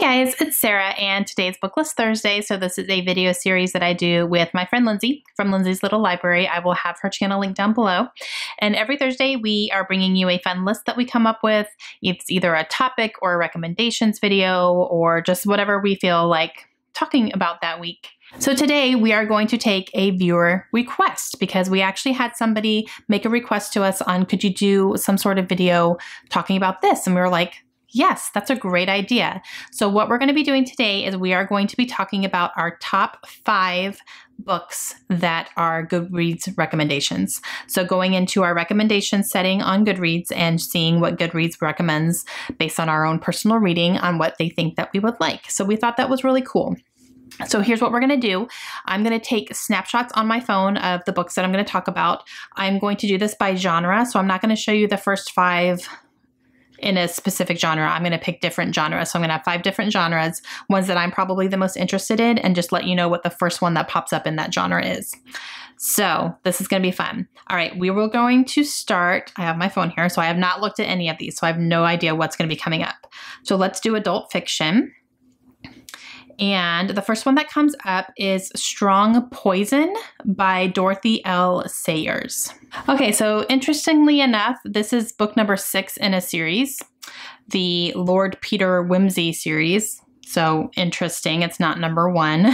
guys, it's Sarah and today's BookList Thursday. So this is a video series that I do with my friend Lindsay from Lindsay's Little Library. I will have her channel linked down below. And every Thursday we are bringing you a fun list that we come up with. It's either a topic or a recommendations video or just whatever we feel like talking about that week. So today we are going to take a viewer request because we actually had somebody make a request to us on, could you do some sort of video talking about this? And we were like, yes, that's a great idea. So what we're going to be doing today is we are going to be talking about our top 5 books that are GoodReads recommendations. So going into our recommendation setting on GoodReads and seeing what GoodReads recommends based on our own personal reading on what they think that we would like. So we thought that was really cool. So here's what we're going to do. I'm going to take snapshots on my phone of the books that I'm going to talk about. I'm going to do this by genre. So I'm not going to show you the first 5 in a specific genre. I'm going to pick different genres. So I'm going to have 5 different genres, ones that I'm probably the most interested in, and just let you know what the first one that pops up in that genre is. So this is going to be fun. All right, we were going to start. I have my phone here, so I have not looked at any of these, so I have no idea what's going to be coming up. So let's do adult fiction. And the first one that comes up is Strong Poison by Dorothy L. Sayers. Okay, so interestingly enough, this is book number 6 in a series, the Lord Peter Wimsey series. So interesting, it's not number 1.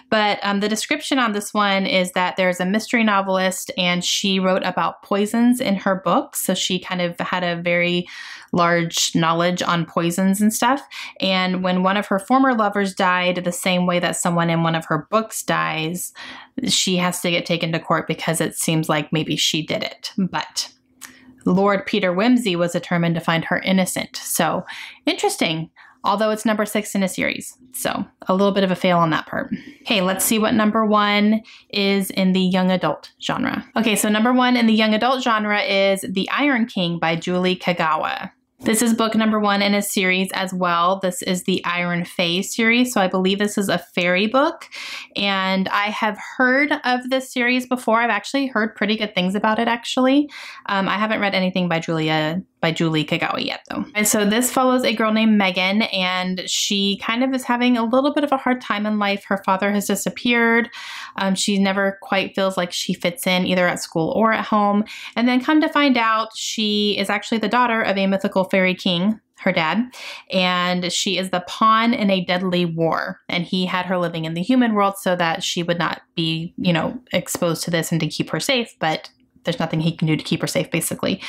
But the description on this one is that there's a mystery novelist and she wrote about poisons in her books. So she kind of had a very large knowledge on poisons and stuff. And when one of her former lovers died the same way that someone in one of her books dies, she has to get taken to court because it seems like maybe she did it. But Lord Peter Wimsey was determined to find her innocent. So interesting. Although it's number 6 in a series. So a little bit of a fail on that part. Okay, let's see what number 1 is in the young adult genre. Okay, so number 1 in the young adult genre is The Iron King by Julie Kagawa. This is book number 1 in a series as well. This is the Iron Fae series. So I believe this is a fairy book. And I have heard of this series before. I've actually heard pretty good things about it, actually. I haven't read anything by Julie Kagawa yet, though. And so this follows a girl named Megan, and she kind of is having a little bit of a hard time in life. Her father has disappeared. She never quite feels like she fits in either at school or at home. And then come to find out, she is actually the daughter of a mythical fairy king, her dad, and she is the pawn in a deadly war. And he had her living in the human world so that she would not be, exposed to this and to keep her safe, but there's nothing he can do to keep her safe, basically.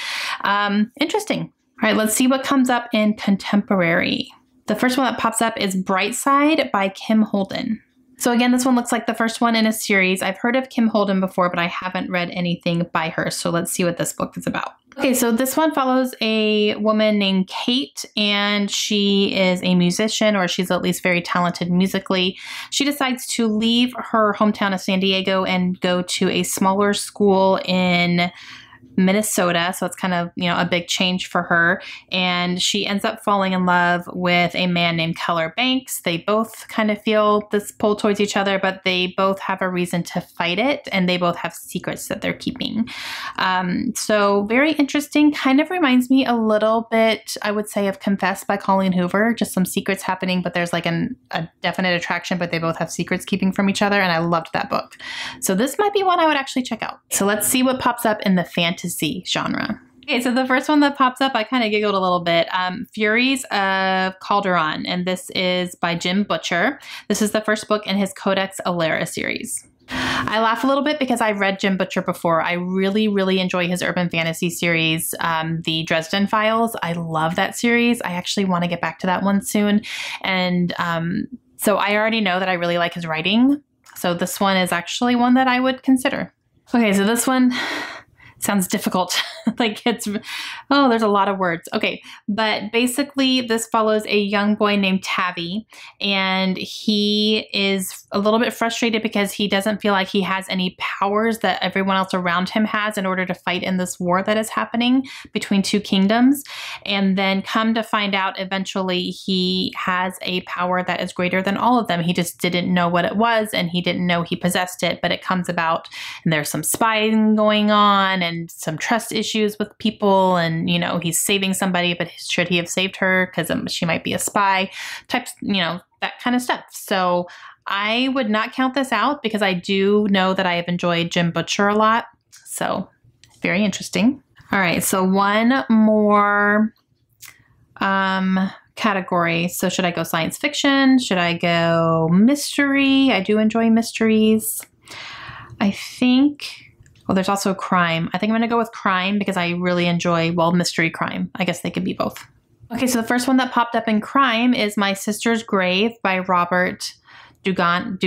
Interesting. All right, let's see what comes up in contemporary. The first one that pops up is Brightside by Kim Holden. So again, this one looks like the first one in a series. I've heard of Kim Holden before, but I haven't read anything by her. So let's see what this book is about. Okay, so this one follows a woman named Kate, and she is a musician, or she's at least very talented musically. She decides to leave her hometown of San Diego and go to a smaller school in Minnesota. So it's kind of, a big change for her. And she ends up falling in love with a man named Keller Banks. They both kind of feel this pull towards each other, but they both have a reason to fight it. And they both have secrets that they're keeping. So very interesting. Kind of reminds me a little bit, I would say, of Confess by Colleen Hoover. Just some secrets happening, but there's like a definite attraction, but they both have secrets keeping from each other. And I loved that book. So this might be one I would actually check out. So let's see what pops up in the fantasy genre. Okay, so the first one that pops up, I kind of giggled a little bit. Furies of Cauldron, and this is by Jim Butcher. This is the first book in his Codex Alera series. I laugh a little bit because I've read Jim Butcher before. I really, really enjoy his urban fantasy series, the Dresden Files. I love that series. I actually want to get back to that one soon. And so I already know that I really like his writing. So this one is actually one that I would consider. Okay, so this one sounds difficult. There's a lot of words. Okay, but basically this follows a young boy named Tavi, and he is a little bit frustrated because he doesn't feel like he has any powers that everyone else around him has in order to fight in this war that is happening between 2 kingdoms. And then come to find out eventually he has a power that is greater than all of them. He just didn't know what it was, and he didn't know he possessed it, but it comes about, and there's some spying going on and some trust issues issues with people and, you know, he's saving somebody, but should he have saved her because she might be a spy, types, you know, that kind of stuff. So I would not count this out because I do know that I have enjoyed Jim Butcher a lot. So very interesting. All right, so one more category. So should I go science fiction? Should I go mystery? I do enjoy mysteries. I think, well, there's also crime. I think I'm going to go with crime because I really enjoy, well, mystery crime. I guess they could be both. Okay, so the first one that popped up in crime is My Sister's Grave by Robert Dugan.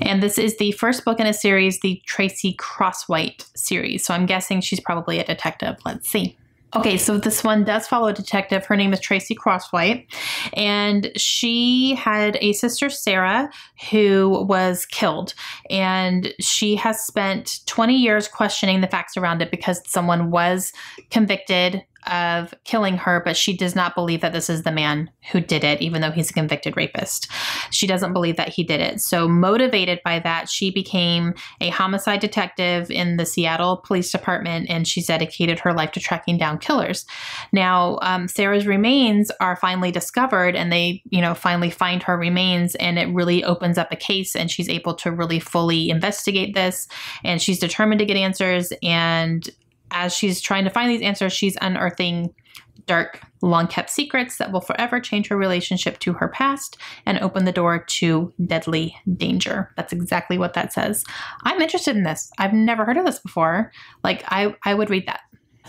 And this is the first book in a series, the Tracy Crosswhite series. So I'm guessing she's probably a detective. Let's see. Okay, so this one does follow a detective. Her name is Tracy Crosswhite, and she had a sister, Sarah, who was killed, and she has spent 20 years questioning the facts around it because someone was convicted of killing her, but she does not believe that this is the man who did it, even though he's a convicted rapist. She doesn't believe that he did it. So motivated by that, she became a homicide detective in the Seattle Police Department, and she's dedicated her life to tracking down killers. Now, Sarah's remains are finally discovered, and they, you know, finally find her remains, and it really opens up a case, and she's able to really fully investigate this, and she's determined to get answers. And as she's trying to find these answers, she's unearthing dark, long-kept secrets that will forever change her relationship to her past and open the door to deadly danger. That's exactly what that says. I'm interested in this. I've never heard of this before. Like, I would read that.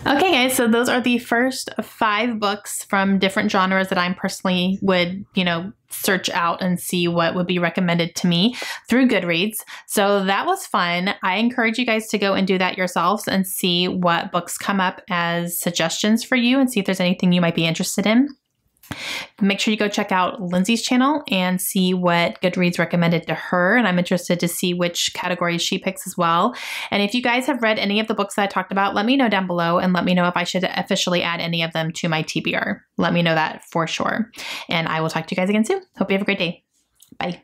Okay, guys, so those are the first 5 books from different genres that I personally would, you know, search out and see what would be recommended to me through GoodReads. So that was fun. I encourage you guys to go and do that yourselves and see what books come up as suggestions for you and see if there's anything you might be interested in. Make sure you go check out Lindsay's channel and see what GoodReads recommended to her. And I'm interested to see which categories she picks as well. And if you guys have read any of the books that I talked about, let me know down below and let me know if I should officially add any of them to my TBR. Let me know that for sure. And I will talk to you guys again soon. Hope you have a great day. Bye.